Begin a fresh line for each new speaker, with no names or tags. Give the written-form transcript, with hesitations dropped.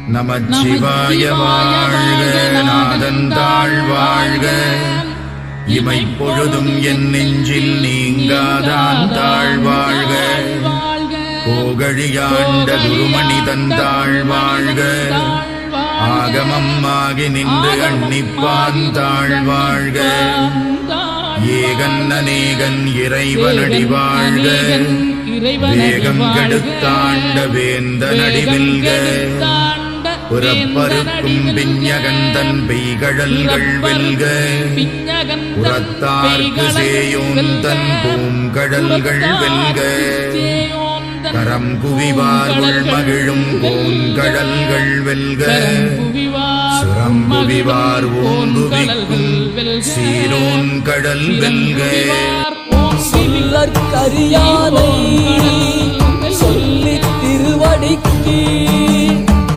நமச்சிவாய வாழ்க, நாதந்தாள் வாழ்க. இமைப்பொழுதும் என் நெஞ்சில் நீங்காதான் தாழ் வாழ்க. போகழியாண்ட குருமணி தந்தாள் வாழ்க. ஆகமம் ஆகி நின்று அன்னிப்பான் தாழ் வாழ்க. ஏகன் அநேகன் இறைவனடி வாழ்க. வேகம் கெடுத்தாண்ட வேந்தனடி வெல்க. புறப்பருக்கும் பிஞகந்தன் பெய்கழல்கள் வெல்க. புறத்தார்க்கு சேயோந்தன் பூங்கடல்கள் வெல்க. கரம் குவிவார் உள்மகிழும் பூங்கடல்கள் வெல்க. சுரம்புவிவார் ஓங்குவிக்கும் சீரோன் கடல் வெல்க.
சொல்லற்கரியானை சொல்லி திருவடிக்கு